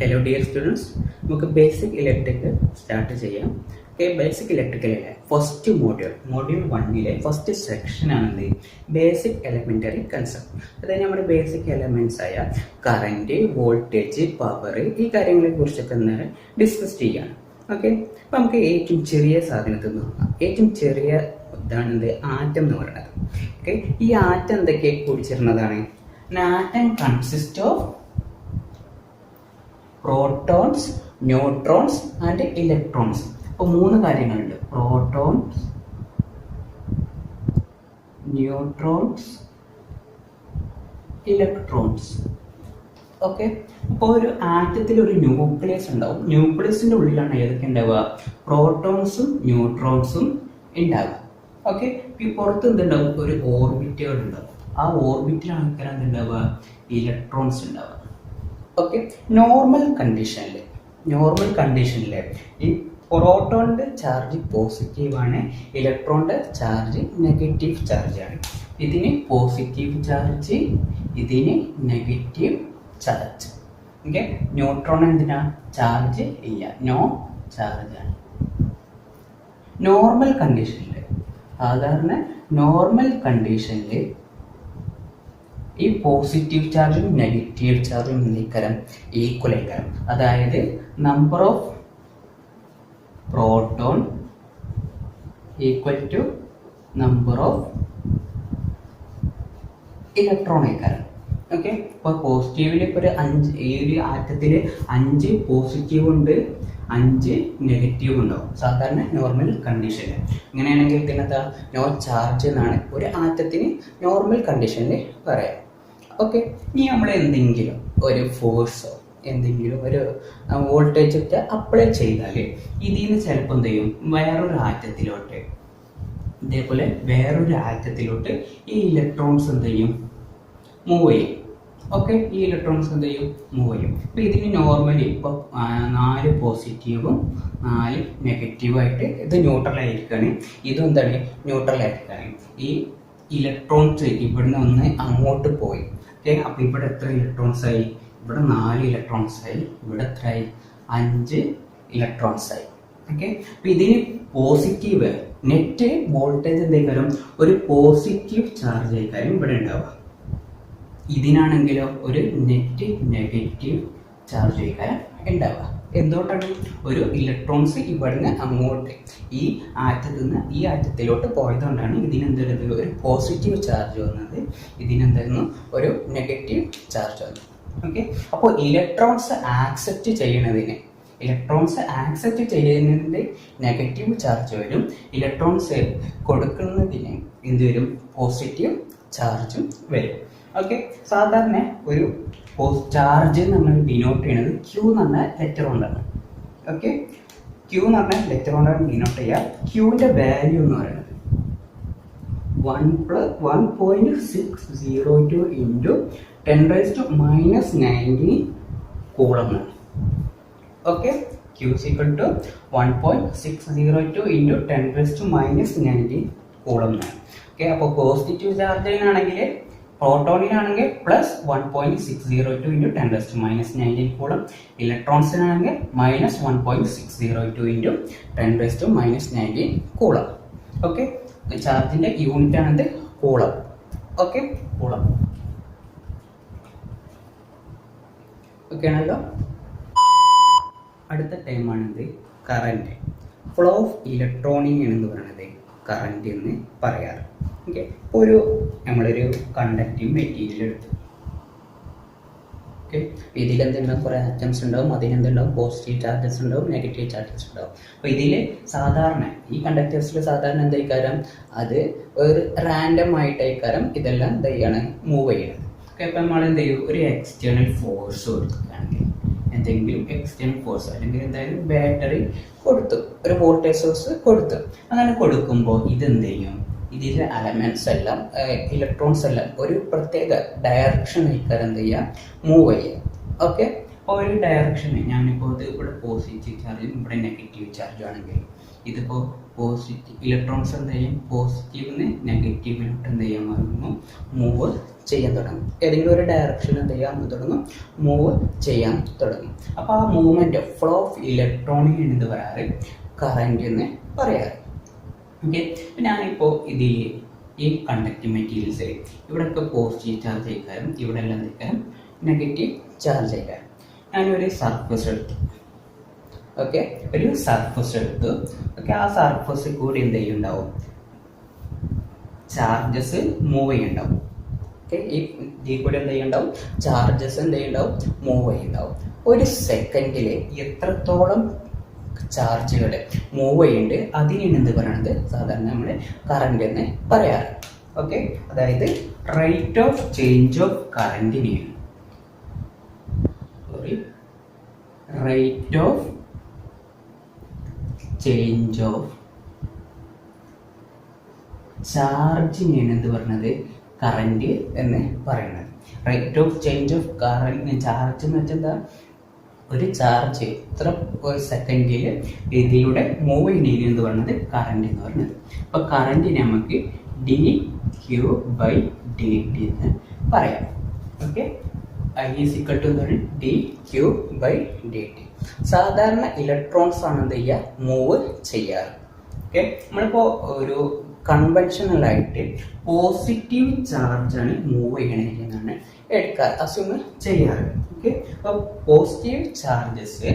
Hello dear students, നമുക്ക് basic electric start ചെയ്യാം. Okay, basic ഇലക്ട്രിക്കലിലെ ഫസ്റ്റ് മോഡ്യൂൾ 1 ഫസ്റ്റ് സെക്ഷനാണ് ബേസിക് എലമെൻ്ററി കൺസെപ്റ്റ്. അതായത് നമ്മുടെ ബേസിക് എലമെൻറ്റ്സ് ആയ കറൻറ്റ്, വോൾട്ടേജ്, പവർ, ഈ കാര്യങ്ങളെ കുറിച്ചൊക്കെ നേരെ ഡിസ്കസ് ചെയ്യാണ്. ഓക്കെ, അപ്പം നമുക്ക് ഏറ്റവും ചെറിയ സാധനത്തിൽ നോക്കാം. ഏറ്റവും ചെറിയ ഇതാണ് ആറ്റം എന്ന് പറയുന്നത്. ഓക്കെ, ഈ ആറ്റം എന്തൊക്കെ കുടിച്ചിരുന്നതാണ്? Atom consist of protons, neutrons and electrons. അപ്പോൾ 3 കാര്യങ്ങളുണ്ട്: പ്രോട്ടോൺസ്, ന്യൂട്രോൺസ്, ഇലക്ട്രോൺസ്. ഓക്കെ, അപ്പോൾ ഒരു ആറ്റത്തിൽ ഒരു ന്യൂക്ലിയസ് ഉണ്ടാവും. ന്യൂക്ലിയസിന്റെ ഉള്ളിലാണ് ഏതൊക്കെ ഉണ്ടാവുക? പ്രോട്ടോൺസും ന്യൂട്രോൺസും ഉണ്ടാവുക. ഓക്കെ, ഈ പുറത്ത് എന്തുണ്ടാവും? ഒരു ഓർബിറ്റുകൾ ഉണ്ടാവും. ആ ഓർബിറ്റിലാണ് എന്തുണ്ടാവുക? ഇലക്ട്രോൺസ് ഉണ്ടാവുക. ഓക്കെ, നോർമൽ കണ്ടീഷനിൽ ഈ പ്രോട്ടോണിന്റെ ചാർജ് പോസിറ്റീവ് ആണ്, ഇലക്ട്രോണിന്റെ ചാർജ് നെഗറ്റീവ് ചാർജ് ആണ്. ഇതിന് പോസിറ്റീവ് ചാർജ്, ഇതിന് നെഗറ്റീവ് ചാർജ്. ഓക്കെ, ന്യൂട്രോൺ എന്തിനാ? ചാർജ് ഇല്ല, നോ ചാർജ് ആണ്. സാധാരണ നോർമൽ കണ്ടീഷനിൽ ഈ പോസിറ്റീവ് ചാർജും നെഗറ്റീവ് ചാർജും ഈക്വൽ ആയിക്കരം. അതായത് number of proton equal to number of electron ആയിക്കരം. ഓക്കെ, ഇപ്പോൾ പോസിറ്റീവിൽ ഇപ്പോൾ ഈ ഒരു ആറ്റത്തിൽ 5 പോസിറ്റീവ് ഉണ്ട്, 5 നെഗറ്റീവ് ഉണ്ടാവും സാധാരണ നോർമൽ കണ്ടീഷനിൽ. ഇങ്ങനെയാണെങ്കിൽ ഇതിനെന്താ? നോ ചാർജ് എന്നാണ് ഒരു ആറ്റത്തിന് നോർമൽ കണ്ടീഷനിൽ പറയാം. ഓക്കെ, ഇനി നമ്മൾ എന്തെങ്കിലും ഒരു ഫോഴ്സോ എന്തെങ്കിലും ഒരു വോൾട്ടേജ് ഒക്കെ അപ്ലൈ ചെയ്താൽ ഇതിൽ നിന്ന് ചിലപ്പോൾ എന്ത് ചെയ്യും? വേറൊരു ആറ്റത്തിലോട്ട് ഈ ഇലക്ട്രോൺസ് എന്ത് ചെയ്യും? മൂവ് ചെയ്യും. ഓക്കെ, ഈ ഇലക്ട്രോൺസ് എന്ത് ചെയ്യും? മൂവ് ചെയ്യും. അപ്പോൾ ഇതിന് നോർമലി ഇപ്പോൾ 4 പോസിറ്റീവും 4 നെഗറ്റീവും ആയിട്ട് ഇത് ന്യൂട്രൽ ആയിരിക്കുകയാണ്. ഇതും എന്താണ്? ന്യൂട്രൽ ആയിരിക്കുകയാണ്. ഈ ഇലക്ട്രോൺസ് ഇവിടുന്ന് ഒന്ന് അങ്ങോട്ട് പോയി. ഓക്കെ, അപ്പോൾ ഇവിടെ എത്ര ഇലക്ട്രോൺസ് ആയി? ഇവിടെ 4 ഇലക്ട്രോൺസ് ആയി. ഇവിടെ എത്രയായി? 5 ഇലക്ട്രോൺസ് ആയി. ഓക്കെ, അപ്പോൾ ഇതിന് പോസിറ്റീവ് നെറ്റ് വോൾട്ടേജ് എന്തായിക്കാരം? ഒരു പോസിറ്റീവ് ചാർജ് ആയിക്കാരം ഇവിടെ ഉണ്ടാവുക. ഇതിനാണെങ്കിലോ ഒരു നെറ്റ് നെഗറ്റീവ് ചാർജ് ആയിക്കാരം ഉണ്ടാവുക. എന്തുകൊണ്ടാണ്? ഒരു ഇലക്ട്രോൺസ് ഇവിടുന്ന് അങ്ങോട്ട് ഈ ആറ്റത്തിൽ നിന്ന് ഈ ആറ്റത്തിലോട്ട് പോയതുകൊണ്ടാണ് ഇതിനെന്തായിരുന്നു? ഒരു പോസിറ്റീവ് ചാർജ് വന്നത്, ഇതിനെന്തായിരുന്നു? ഒരു നെഗറ്റീവ് ചാർജ് വന്നത്. ഓക്കെ, അപ്പോൾ ഇലക്ട്രോൺസ് ആക്സെപ്റ്റ് ചെയ്യുന്നതിന് നെഗറ്റീവ് ചാർജ് വരും. ഇലക്ട്രോൺസ് കൊടുക്കുന്നതിന് എന്ത് വരും? പോസിറ്റീവ് ചാർജും വരും. ഓക്കെ, സാധാരണ ഒരു ചാർജ് എന്ന് പറഞ്ഞാൽ ഡിനോട്ട് ചെയ്യുന്നത് Q എന്ന് പറഞ്ഞ ലെറ്റർ കൊണ്ടാണ്. ഓക്കെ, Q എന്ന് പറഞ്ഞ ലെറ്റർ കൊണ്ടാണ് ഡിനോട്ട് ചെയ്യുക. Qന്റെ വാല്യൂ എന്ന് പറയുന്നത് 1.602 ഇൻറ്റു 10⁻⁻⁹ കൂളം എന്നാണ്. Okay, Q is equal to 1.602 into 10⁻⁻⁹ coulomb എന്നാണ്. ഓക്കെ, അപ്പോൾ പോസിറ്റീവ് ചാർജിനാണെങ്കിൽ പ്രോട്ടോണിനാണെങ്കിൽ പ്ലസ് 1.602 ഇൻറ്റു 10⁻⁻⁹ കൂളം, ഇലക്ട്രോൺസിനാണെങ്കിൽ മൈനസ് 1.602 ഇൻറ്റു 10⁻⁻⁹ കൂളം. ഓക്കെ, ചാർജിന്റെ യൂണിറ്റ് ആണത് കൂളം. Okay, coulomb. ഓക്കെ ആണല്ലോ. അടുത്ത ടൈമാണിത് കറന്റ്. ഫ്ലോ ഓഫ് ഇലക്ട്രോണിക് എന്ന് പറയുന്നത് കറന്റ് എന്ന് പറയാറ്. ഓക്കെ, ഇപ്പോൾ നമ്മളൊരു കണ്ടക്റ്റീവ് മെറ്റീരിയൽ എടുത്തു. ഓക്കെ, ഇതിലെന്തുണ്ടാവും? കുറേ ആറ്റംസ് ഉണ്ടാവും. അതിനെന്തുണ്ടാവും? പോസിറ്റീവ് ചാർജസ് ഉണ്ടാവും, നെഗറ്റീവ് ചാർജസ് ഉണ്ടാവും. അപ്പോൾ ഇതിൽ സാധാരണ ഈ കണ്ടക്ടേഴ്സിൽ സാധാരണ എന്തായിക്കാരം? അത് ഒരു റാൻഡം ആയിട്ടായിക്കാരം ഇതെല്ലാം എന്ത് ചെയ്യാണ്? മൂവ് ചെയ്യുന്നത്. ഓക്കെ, അപ്പോൾ നമ്മൾ എന്ത് ചെയ്യും? ഒരു എക്സ്റ്റേണൽ ഫോഴ്സ് കൊടുക്കുകയാണെങ്കിൽ, എന്തെങ്കിലും എക്സ്റ്റേണൽ ഫോഴ്സ് അല്ലെങ്കിൽ എന്തായാലും ബാറ്ററി കൊടുത്തു, ഒരു വോൾട്ടേജ് സോഴ്സ് കൊടുത്തു. അങ്ങനെ കൊടുക്കുമ്പോൾ ഇതെന്ത് ചെയ്യും? ഇതിലെ എലമെന്റ്സ് എല്ലാം ഇലക്ട്രോൺസ് എല്ലാം ഒരു പ്രത്യേക ഡയറക്ഷൻ ആയിക്കാരം എന്ത് ചെയ്യുക? മൂവ് ചെയ്യുക. ഓക്കെ, അപ്പോൾ ഒരു ഡയറക്ഷന് ഞാനിപ്പോൾ ഇത് ഇവിടെ പോസിറ്റീവ് ചാർജും ഇവിടെ നെഗറ്റീവ് ചാർജും ആണെങ്കിൽ ഇതിപ്പോൾ പോസിറ്റീവ് ഇലക്ട്രോൺസ് എന്ത് ചെയ്യും, പോസിറ്റീവിൽ നിന്ന് നെഗറ്റീവിലോട്ട് എന്ത് ചെയ്യാൻ തുടങ്ങുന്നു, മൂവ് ചെയ്യാൻ തുടങ്ങും. ഏതെങ്കിലും ഒരു ഡയറക്ഷൻ എന്ത് ചെയ്യാൻ തുടങ്ങും, മൂവ് ചെയ്യാൻ തുടങ്ങും. അപ്പോൾ ആ മൂവ്മെൻറ്റ് ഫ്ലോ ഓഫ് ഇലക്ട്രോണിന് എന്ത് പറയാറ്, കറൻറ്റ് എന്ന് പറയാറ്. ഓക്കെ, ഞാനിപ്പോൾ ഇതിൽ ഈ കണ്ടക്റ്റിംഗ് മെറ്റീരിയൽസിൽ ഇവിടെയൊക്കെ പോസിറ്റീവ് ചാർജ് ആയിക്കാരും, ഇവിടെ എല്ലാം എന്തിക്കാരും നെഗറ്റീവ് ചാർജ് ആയിക്കാരും. ഞാനൊരു സർഫസ് എടുത്തു. ഓക്കെ, ഒരു സർഫസ് എടുത്തു. ഓക്കെ, ആ സർഫസിൽ കൂടി എന്ത് ചെയ്യുന്നുണ്ടാവും, ചാർജസ് മൂവ് ചെയ്യുന്നുണ്ടാവും. ഓക്കെ, ഈ കൂടി എന്ത് ചെയ്യുന്നുണ്ടാവും, ചാർജസ് എന്ത് ചെയ്യുന്നുണ്ടാവും, മൂവ് ചെയ്യുന്നുണ്ടാവും. ഒരു സെക്കൻഡിൽ എത്രത്തോളം ചാർജുകൾ മൂവ് ചെയ്യുന്നുണ്ട് അതിനാണ് എന്ത് പറയണത്, സാധാരണ നമ്മൾ കറണ്ട് എന്ന് പറയാറ്. ഓക്കെ, അതായത് റേറ്റ് ഓഫ് ചേഞ്ച് ഓഫ് കറണ്ടിനെയാണ് റേറ്റ് ഓഫ് ചേഞ്ച് ഓഫ് ചാർജിനെയാണ് എന്ത് പറയുന്നത്, കറണ്ട് എന്ന് പറയുന്നത്. Rate of change of current, charge എന്ന് വെച്ചാൽ എന്താ, ഒരു ചാർജ് ഇത്ര സെക്കൻഡിൽ ഇതിലൂടെ മൂവ് ചെയ്യുന്നതിന് എന്ന് പറയുന്നത് കറണ്ട് എന്ന് പറയുന്നത്. അപ്പോൾ കറണ്ടിനെ നമുക്ക് d Q by D t എന്ന് പറയാം. Okay, I is equal to എന്താണ്, d Q by D t. സാധാരണ ഇലക്ട്രോൺസ് ആണ് എന്ത് ചെയ്യുക, മൂവ് ചെയ്യാറ്. ഓക്കെ, നമ്മളിപ്പോൾ ഒരു കൺവെൻഷനലായിട്ട് പോസിറ്റീവ് ചാർജാണ് മൂവ് ചെയ്യണമെന്നാണ് എടുക്കാറ്, അസ്യൂം ചെയ്യാറ്. ഓക്കെ, അപ്പോൾ പോസിറ്റീവ് ചാർജസ്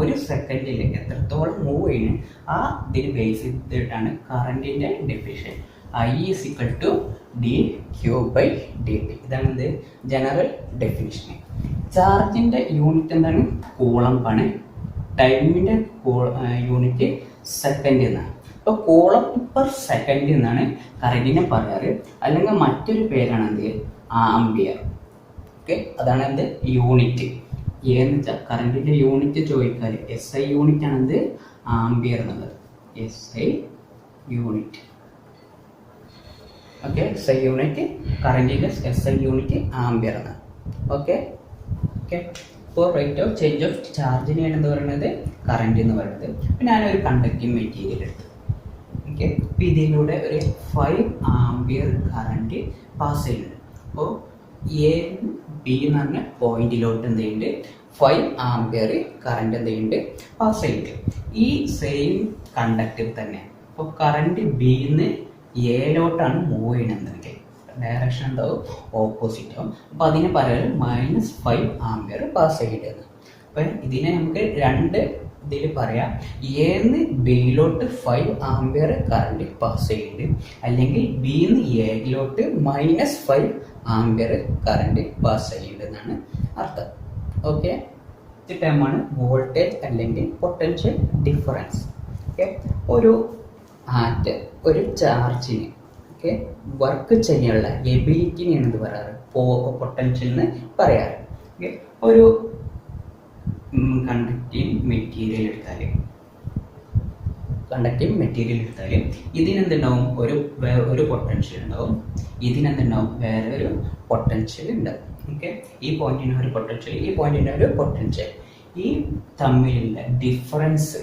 ഒരു സെക്കൻഡിൽ എത്രത്തോളം മൂവ് ചെയ്യുന്നു ആ ഇതിന് ബേസ് ചെയ്തിട്ടാണ് കറണ്ടിൻ്റെ definition I is equal to D Q by D T. ഇതാണ് ഇത് ജനറൽ ഡെഫിനിഷൻ. ചാർജിൻ്റെ യൂണിറ്റ് എന്താണ്, കൂളംബാണ്. ടൈമിൻ്റെ യൂണിറ്റ് സെക്കൻഡ് എന്നാണ്. ഇപ്പോൾ കൂളം പെർ സെക്കൻഡ് എന്നാണ് കറണ്ടിനെ പറയാറ്, അല്ലെങ്കിൽ മറ്റൊരു പേരാണ് എന്ത്, ആംബിയർ. ഓക്കെ, അതാണ് എന്ത് യൂണിറ്റ്. എന്ന് വെച്ചാൽ കറണ്ടിൻ്റെ യൂണിറ്റ് ചോദിക്കാറ് എസ് ഐ യൂണിറ്റ് ആണ് എന്ത്, ആംബിയർ എന്നുള്ളത്. S I unit. Okay, S I unit കറണ്ടിൻ്റെ എസ് ഐ യൂണിറ്റ് ആംബിയർ എന്നാണ്. ഓക്കെ ഓക്കെ, ഇപ്പോൾ റേറ്റ് ഓഫ് ചേഞ്ച് ഓഫ് ചാർജിനെയാണ് എന്ത് പറയുന്നത്, കറണ്ട് എന്ന് പറയുന്നത്. അപ്പോൾ ഞാനൊരു കണ്ടക്റ്റിംഗ് മെറ്റീരിയൽ എടുത്തു. ഓക്കെ, അപ്പോൾ ഇതിലൂടെ ഒരു 5 ആംബിയർ കറണ്ട് പാസ് ചെയ്യുന്നുണ്ട്. അപ്പോൾ എ ബി എന്ന് പറഞ്ഞ പോയിന്റിലോട്ട് എന്ത് ചെയ്യുന്നുണ്ട്, 5 ആംബിയർ കറണ്ട് എന്ത് ചെയ്യുന്നുണ്ട്, പാസ് ചെയ്യുന്നുണ്ട്. ഈ സെയിം കണ്ടക്ടർ തന്നെ ഇപ്പോൾ കറണ്ട് ബിന്ന് എയിലോട്ടാണ് മൂവ് ചെയ്യണമെന്നുണ്ടെങ്കിൽ ഡയറക്ഷൻ എന്താവും, ഓപ്പോസിറ്റ് ആവും. അപ്പോൾ അതിന് പകരം -5 ആംബിയർ പാസ് ചെയ്യേണ്ടത്. അപ്പം ഇതിനെ നമുക്ക് രണ്ട് ഇതിൽ പറയാം, എന്ന് ബിയിലോട്ട് 5 ആംബിയർ കറണ്ട് പാസ് ചെയ്യുന്നുണ്ട്, അല്ലെങ്കിൽ ബിന്ന് എയിലോട്ട് -5 ആംബിയർ കറണ്ട് പാസ് ചെയ്യുന്നുണ്ടെന്നാണ് അർത്ഥം. ഓക്കെ, ഈ ടൈമാണ് വോൾട്ടേജ് അല്ലെങ്കിൽ പൊട്ടൻഷ്യൽ ഡിഫറൻസ്. ഓക്കെ, ഒരു ആറ്റ് ഒരു ചാർജിന് ഓക്കെ വർക്ക് ചെയ്യാനുള്ള എബിലിറ്റിനെയാണ് എന്ത് പറയാറ്, പൊട്ടൻഷ്യൽ എന്ന് പറയാറ്. ഓക്കെ, ഒരു കണ്ടക്റ്റിംഗ് മെറ്റീരിയൽ എടുത്താൽ ഇതിനെന്തുണ്ടാവും, ഒരു പൊട്ടൻഷ്യൽ ഉണ്ടാവും, ഇതിനെന്തുണ്ടാവും, വേറെ ഒരു പൊട്ടൻഷ്യൽ ഉണ്ടാവും. ഓക്കെ, ഈ പോയിന്റിന് ഒരു പൊട്ടൻഷ്യൽ, ഈ പോയിന്റിന് ഒരു പൊട്ടൻഷ്യൽ. ഈ തമ്മിലുള്ള ഡിഫറൻസ്,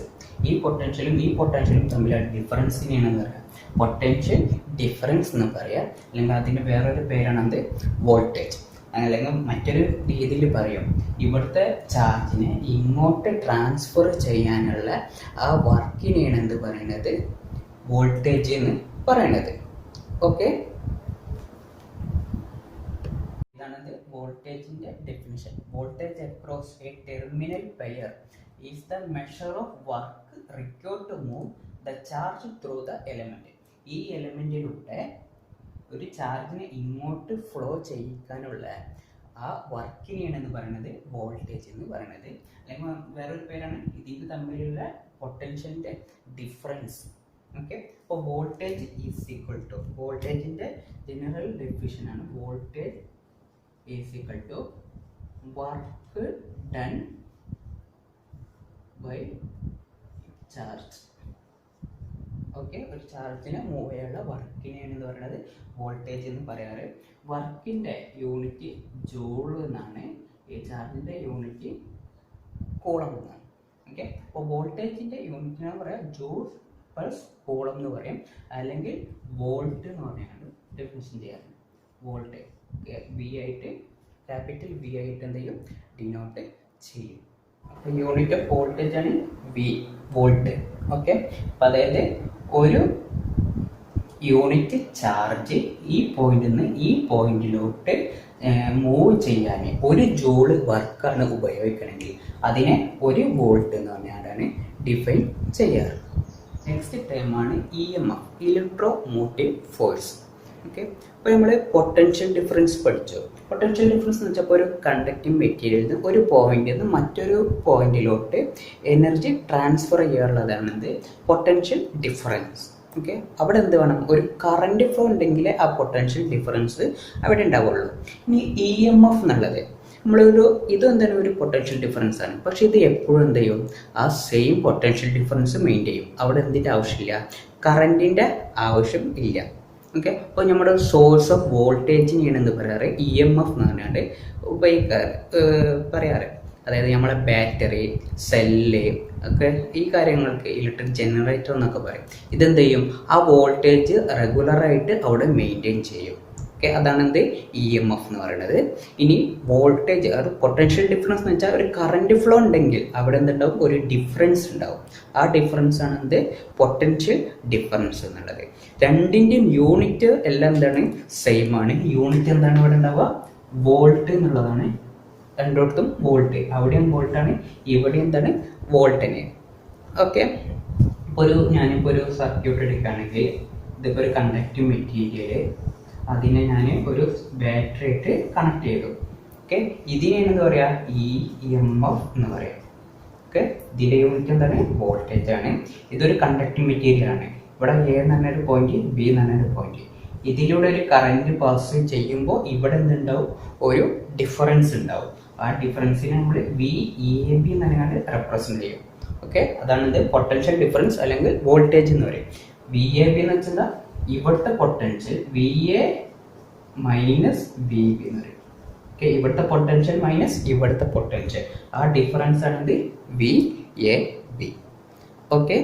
ഈ പൊട്ടൻഷ്യലും തമ്മിലുള്ള ഡിഫറൻസിനെയാണ് എന്ന് പറയുക പൊട്ടൻഷ്യൽ ഡിഫറൻസ് എന്ന് പറയുക, അല്ലെങ്കിൽ അതിൻ്റെ വേറൊരു പേരാണ് എന്ത്, വോൾട്ടേജ്. അല്ലെങ്കിൽ മറ്റൊരു രീതിയിൽ പറയും, ഇവിടുത്തെ ചാർജിനെ ഇങ്ങോട്ട് ട്രാൻസ്ഫർ ചെയ്യാനുള്ള ആ വർക്കിനെയാണ് എന്ത് പറയുന്നത്, വോൾട്ടേജ് എന്ന് പറയുന്നത്. ഓക്കെ, ഇതാണത് വോൾട്ടേജിന്റെ definition. Voltage across a terminal pair is the measure of work required to move the charge through the element. ഈ എലമെന്റിലൂടെ ഒരു ചാർജിനെ ഇങ്ങോട്ട് ഫ്ലോ ചെയ്യിക്കാനുള്ള ആ വർക്കിനെയാണ് എന്ന് പറയുന്നത് വോൾട്ടേജ് എന്ന് പറയുന്നത്. അല്ലെങ്കിൽ വേറൊരു പേരാണ് ഇതിന് തമ്മിലുള്ള പൊട്ടൻഷ്യലിന്റെ ഡിഫറൻസ്. ഓക്കെ, അപ്പോൾ വോൾട്ടേജ് ഈസ് ഈക്വൽ ടു, വോൾട്ടേജിന്റെ ജനറൽ ഡെഫിനിഷൻ ആണ് voltage is equal to work done by charge. Okay, ഒരു ചാർജിനെ മൂവ് ചെയ്യാനുള്ള വർക്കിനെയാണ് എന്ന് പറയുന്നത് വോൾട്ടേജ് എന്ന് പറയാറ്. വർക്കിൻ്റെ യൂണിറ്റ് ജൂൾ എന്നാണ്, ഈ ചാർജിൻ്റെ യൂണിറ്റ് കൂളം എന്നാണ്. ഓക്കെ, അപ്പോൾ വോൾട്ടേജിൻ്റെ യൂണിറ്റിനെ പറയാം ജൂൾ പെർസ് കൂളം എന്ന് പറയും, അല്ലെങ്കിൽ വോൾട്ട് എന്ന് പറഞ്ഞാണ് ഡെഫിനിഷൻ ചെയ്യാറുണ്ട്. വോൾട്ട് വി ആയിട്ട് ക്യാപിറ്റൽ വി ആയിട്ട് എന്ത് ചെയ്യും ഡിനോട്ട് ചെയ്യും. അപ്പോൾ യൂണിറ്റ് ഓഫ് വോൾട്ടേജ് ആണ് വി, വോൾട്ട്. ഓക്കെ, അപ്പം അതായത് ഒരു യൂണിറ്റ് ചാർജ് ഈ പോയിന്റിൽ നിന്ന് ഈ പോയിന്റിലോട്ട് മൂവ് ചെയ്യാൻ ഒരു ജൂള് വർക്കാണ് ഉപയോഗിക്കണമെങ്കിൽ അതിനെ ഒരു വോൾട്ട് എന്ന് പറഞ്ഞാണ് ഡിഫൈൻ ചെയ്യാറ്. നെക്സ്റ്റ് ടേമാണ് E M F, electromotive force. Okay, അപ്പോൾ നമ്മൾ പൊട്ടൻഷ്യൽ ഡിഫറൻസ് പഠിച്ചു. പൊട്ടൻഷ്യൽ ഡിഫറൻസ് എന്ന് വെച്ചപ്പോൾ ഒരു കണ്ടക്റ്റിംഗ് മെറ്റീരിയലിൽ നിന്ന് ഒരു പോയിന്റിൽ നിന്ന് മറ്റൊരു പോയിന്റിലോട്ട് എനർജി ട്രാൻസ്ഫർ ചെയ്യാനുള്ളതാണ് എന്ത് പൊട്ടൻഷ്യൽ ഡിഫറൻസ്. ഓക്കെ, അവിടെ എന്ത് വേണം, ഒരു കറണ്ട് ഫ്ലോ ഉണ്ടെങ്കിൽ ആ പൊട്ടൻഷ്യൽ ഡിഫറൻസ് അവിടെ ഉണ്ടാവുള്ളൂ. ഇനി ഇ എം എഫ് എന്നുള്ളത് നമ്മളൊരു എന്താണ് ഒരു പൊട്ടൻഷ്യൽ ഡിഫറൻസ് ആണ്, പക്ഷെ ഇത് എപ്പോഴും എന്ത് ചെയ്യും ആ സെയിം പൊട്ടൻഷ്യൽ ഡിഫറൻസ് മെയിൻറ്റെയിൻ ചെയ്യും. അവിടെ എന്തിൻ്റെ ആവശ്യമില്ല, കറണ്ടിൻ്റെ ആവശ്യം ഇല്ല. ഓക്കെ, അപ്പോൾ നമ്മുടെ സോഴ്സ് ഓഫ് വോൾട്ടേജിനെയാണ് എന്ത് പറയാറ് ഇ എം എഫ് എന്ന് പറഞ്ഞാണ്ട് പറയാറ്. അതായത് നമ്മളെ ബാറ്ററി, സെല്ല് ഒക്കെ ഈ കാര്യങ്ങൾക്ക് ഇലക്ട്രിക് ജനറേറ്റർ എന്നൊക്കെ പറയും. ഇതെന്ത് ചെയ്യും, ആ വോൾട്ടേജ് റെഗുലറായിട്ട് അവിടെ മെയിൻറ്റെയിൻ ചെയ്യും. ഓക്കെ, അതാണ് എന്ത് ഇ എം എഫ് എന്ന് പറയുന്നത്. ഇനി വോൾട്ടേജ് അത് പൊട്ടൻഷ്യൽ ഡിഫറൻസ് എന്ന് വെച്ചാൽ ഒരു കറണ്ട് ഫ്ലോ ഉണ്ടെങ്കിൽ അവിടെ എന്തുണ്ടാവും, ഒരു ഡിഫറൻസ് ഉണ്ടാവും. ആ ഡിഫറൻസ് ആണ് എന്ത് പൊട്ടൻഷ്യൽ ഡിഫറൻസ് എന്നുള്ളത്. രണ്ടിൻ്റെയും യൂണിറ്റ് എല്ലാം എന്താണ് സെയിം ആണ്. യൂണിറ്റ് എന്താണ് ഇവിടെ ഉണ്ടാവുക, വോൾട്ട് എന്നുള്ളതാണ്. രണ്ടിടത്തും വോൾട്ട്, അവിടെയും വോൾട്ടാണ്, ഇവിടെ എന്താണ് വോൾട്ട് തന്നെ. ഓക്കെ, ഇപ്പോൾ ഞാനിപ്പോൾ ഒരു സർക്യൂട്ട് എടുക്കുകയാണെങ്കിൽ ഇതിപ്പോൾ ഒരു കണ്ടക്റ്റീവ് മെറ്റീരിയൽ, അതിനെ ഞാൻ ഒരു ബാറ്ററി ആയിട്ട് കണക്ട് ചെയ്തു. ഓക്കെ, ഇതിനെ എന്താ പറയുക ഇ എം എഫ് എന്ന് പറയാം. ഓക്കെ, ഇതിൻ്റെ യൂണിറ്റ് എന്താണ് വോൾട്ടേജ് ആണ്. ഇതൊരു കണ്ടക്റ്റീവ് മെറ്റീരിയൽ ആണ്. ഇവിടെ എ എന്ന് പറഞ്ഞൊരു പോയിന്റ്, ബി എന്ന് പറഞ്ഞൊരു പോയിന്റ്. ഇതിലൂടെ ഒരു കറന്റ് പാസ് ചെയ്യുമ്പോൾ ഇവിടെ എന്തുണ്ടാവും, ഒരു ഡിഫറൻസ് ഉണ്ടാവും. ആ ഡിഫറൻസിനെ നമ്മൾ വി ഇ എ ബി എന്ന് പറഞ്ഞാൽ റെപ്രസെന്റ് ചെയ്യും. ഓക്കെ, അതാണ് ഇത് പൊട്ടൻഷ്യൽ ഡിഫറൻസ് അല്ലെങ്കിൽ വോൾട്ടേജ് എന്ന് പറയും. വി എ ബി എന്ന് വെച്ചാൽ ഇവിടുത്തെ potential V A minus V B എന്ന് പറയും. ഓക്കെ, ഇവിടുത്തെ പൊട്ടൻഷ്യൽ മൈനസ് ഇവിടുത്തെ പൊട്ടൻഷ്യൽ, ആ ഡിഫറൻസ് ആണ് ഇത് വി എ ബി. ഓക്കെ.